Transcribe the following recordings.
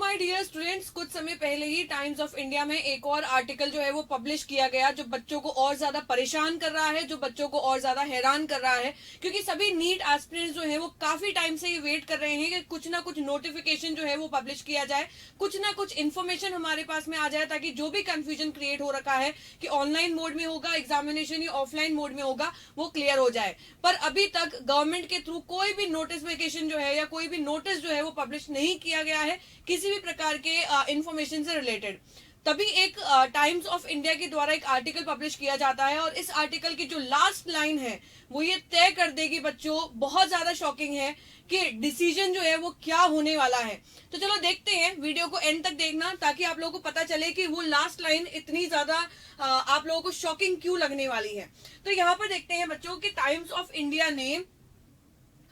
My dear students, कुछ समय पहले ही टाइम्स ऑफ इंडिया में एक और आर्टिकल जो है वो पब्लिश किया गया जो बच्चों को और ज्यादा परेशान कर रहा है, जो बच्चों को और ज्यादा हैरान कर रहा है, क्योंकि सभी नीट एस्पिरेंट्स जो है वो काफी टाइम से ये वेट कर रहे हैं कि कुछ ना कुछ नोटिफिकेशन जो है वो पब्लिश किया जाए, कुछ ना कुछ इन्फॉर्मेशन हमारे पास में आ जाए, ताकि जो भी कंफ्यूजन क्रिएट हो रखा है कि ऑनलाइन मोड में होगा एग्जामिनेशन या ऑफलाइन मोड में होगा, वो क्लियर हो जाए। पर अभी तक गवर्नमेंट के थ्रू कोई भी नोटिफिकेशन जो है या कोई भी नोटिस जो है वो पब्लिश नहीं किया गया है किसी भी प्रकार के इंफॉर्मेशन से रिलेटेड। तभी एक टाइम्स ऑफ इंडिया के द्वारा एक आर्टिकल पब्लिश किया जाता है और इस आर्टिकल की जो लास्ट लाइन है वो ये तय कर देगी बच्चों, बहुत ज्यादा शॉकिंग है कि डिसीजन जो है वो क्या होने वाला है। तो चलो देखते हैं, वीडियो को एंड तक देखना ताकि आप लोगों को पता चले कि वो लास्ट लाइन इतनी ज्यादा आप लोगों को शॉकिंग क्यों लगने वाली है। तो यहाँ पर देखते हैं बच्चों कि टाइम्स ऑफ इंडिया ने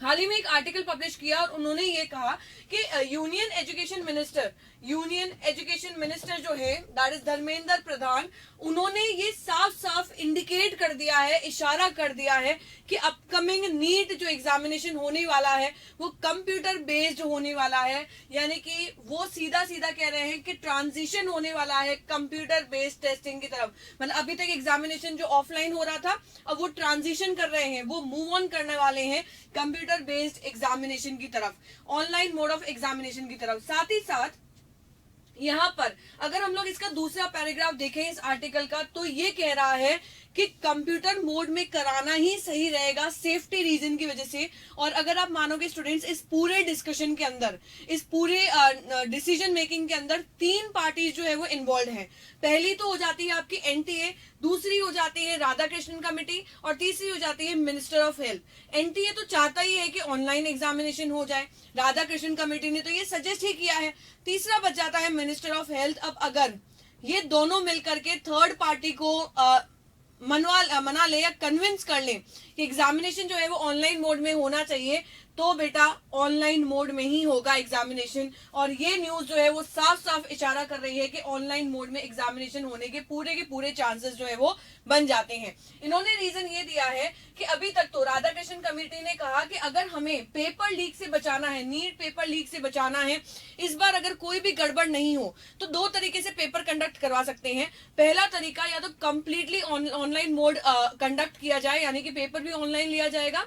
हाल ही में एक आर्टिकल पब्लिश किया और उन्होंने ये कहा कि यूनियन एजुकेशन मिनिस्टर जो है दैट इज धर्मेंद्र प्रधान, उन्होंने ये साफ साफ इंडिकेट कर दिया है, इशारा कर दिया है कि अपकमिंग नीट जो एग्जामिनेशन होने वाला है वो कंप्यूटर बेस्ड होने वाला है। यानी कि वो सीधा सीधा कह रहे हैं कि ट्रांजिशन होने वाला है कंप्यूटर बेस्ड टेस्टिंग की तरफ। मतलब अभी तक एग्जामिनेशन जो ऑफलाइन हो रहा था, अब वो ट्रांजिशन कर रहे हैं, वो मूव ऑन करने वाले हैं कंप्यूटर बेस्ड एग्जामिनेशन की तरफ, ऑनलाइन मोड ऑफ एग्जामिनेशन की तरफ। साथ ही साथ यहाँ पर अगर हम लोग इसका दूसरा पैराग्राफ देखें इस आर्टिकल का, तो ये कह रहा है कि कंप्यूटर मोड में कराना ही सही रहेगा सेफ्टी रीजन की वजह से। और अगर आप मानोगे स्टूडेंट्स, इस पूरे डिस्कशन के अंदर, इस पूरे डिसीजन मेकिंग के अंदर 3 पार्टीज जो है वो इन्वॉल्व हैं। पहली तो हो जाती है आपकी एनटीए, दूसरी हो जाती है राधाकृष्णन कमेटी और तीसरी हो जाती है मिनिस्टर ऑफ हेल्थ। एनटीए तो चाहता ही है कि ऑनलाइन एग्जामिनेशन हो जाए, राधाकृष्णन कमेटी ने तो ये सजेस्ट ही किया है, तीसरा बच जाता है मिनिस्टर ऑफ हेल्थ। अब अगर ये दोनों मिलकर के थर्ड पार्टी को मना ले या कन्विंस कर ले कि एग्जामिनेशन जो है वो ऑनलाइन मोड में होना चाहिए, तो बेटा ऑनलाइन मोड में ही होगा एग्जामिनेशन। और ये न्यूज जो है वो साफ साफ इशारा कर रही है कि ऑनलाइन मोड में एग्जामिनेशन होने के पूरे चांसेस जो है वो बन जाते हैं। इन्होंने रीजन ये दिया है कि अभी तक तो राधाकृष्णन कमेटी ने कहा कि अगर हमें पेपर लीक से बचाना है, नीट पेपर लीक से बचाना है, इस बार अगर कोई भी गड़बड़ नहीं हो, तो 2 तरीके से पेपर कंडक्ट करवा सकते हैं। पहला तरीका या तो कंप्लीटली ऑनलाइन मोड कंडक्ट किया जाए, यानी कि पेपर भी ऑनलाइन लिया जाएगा,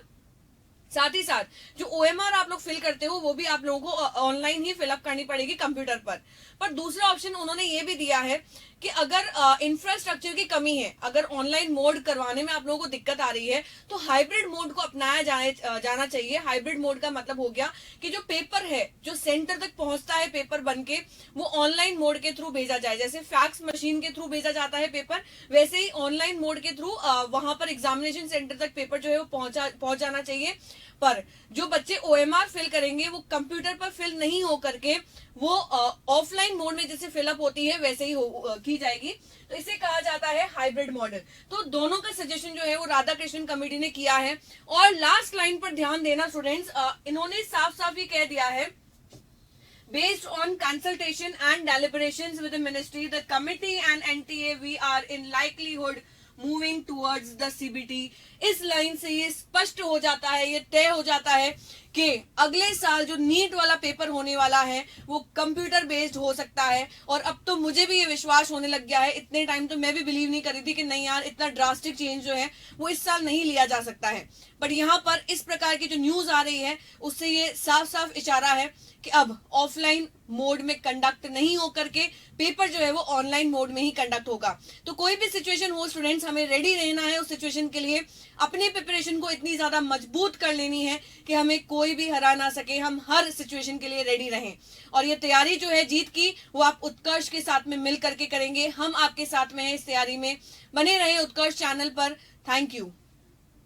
साथ ही साथ जो ओएमआर आप लोग फिल करते हो वो भी आप लोगों को ऑनलाइन ही फिलअप करनी पड़ेगी कंप्यूटर पर दूसरा ऑप्शन उन्होंने ये भी दिया है कि अगर इंफ्रास्ट्रक्चर की कमी है, अगर ऑनलाइन मोड करवाने में आप लोगों को दिक्कत आ रही है, तो हाइब्रिड मोड को अपनाया जाना चाहिए। हाइब्रिड मोड का मतलब हो गया कि जो पेपर है, जो सेंटर तक पहुंचता है पेपर बनके, वो ऑनलाइन मोड के थ्रू भेजा जाए। जैसे फैक्स मशीन के थ्रू भेजा जाता है पेपर, वैसे ही ऑनलाइन मोड के थ्रू वहां पर एग्जामिनेशन सेंटर तक पेपर जो है वो पहुंच जाना चाहिए। पर जो बच्चे ओएमआर फिल करेंगे वो कंप्यूटर पर फिल नहीं हो करके वो ऑफलाइन मोड में जैसे फिलअप होती है वैसे ही की जाएगी। तो इसे कहा जाता है हाइब्रिड मॉडल। तो दोनों का सजेशन जो है वो राधाकृष्णन कमेटी ने किया है। और लास्ट लाइन पर ध्यान देना स्टूडेंट्स, इन्होंने साफ साफ ये कह दिया है, Based on consultation and deliberations with the ministry, the committee and NTA, we are in likelihood moving towards the CBT. इस लाइन से ये स्पष्ट हो जाता है, ये तय हो जाता है कि अगले साल जो नीट वाला पेपर होने वाला है वो कंप्यूटर बेस्ड हो सकता है। और अब तो मुझे भी ये विश्वास होने लग गया है, इतने टाइम तो मैं भी बिलीव नहीं कर रही थी कि नहीं यार इतना ड्रास्टिक चेंज जो है वो इस साल नहीं लिया जा सकता है। बट यहाँ पर इस प्रकार की जो न्यूज आ रही है उससे ये साफ साफ इशारा है कि अब ऑफलाइन मोड में कंडक्ट नहीं हो करके पेपर जो है वो ऑनलाइन मोड में ही कंडक्ट होगा। तो कोई भी सिचुएशन हो स्टूडेंट्स, हमें रेडी रहना है उस सिचुएशन के लिए, अपनी प्रिपरेशन को इतनी ज्यादा मजबूत कर लेनी है कि हमें कोई भी हरा ना सके, हम हर सिचुएशन के लिए रेडी रहें। और ये तैयारी जो है जीत की वो आप उत्कर्ष के साथ में मिल करके करेंगे। हम आपके साथ में हैं इस तैयारी में, बने रहे उत्कर्ष चैनल पर। Thank you.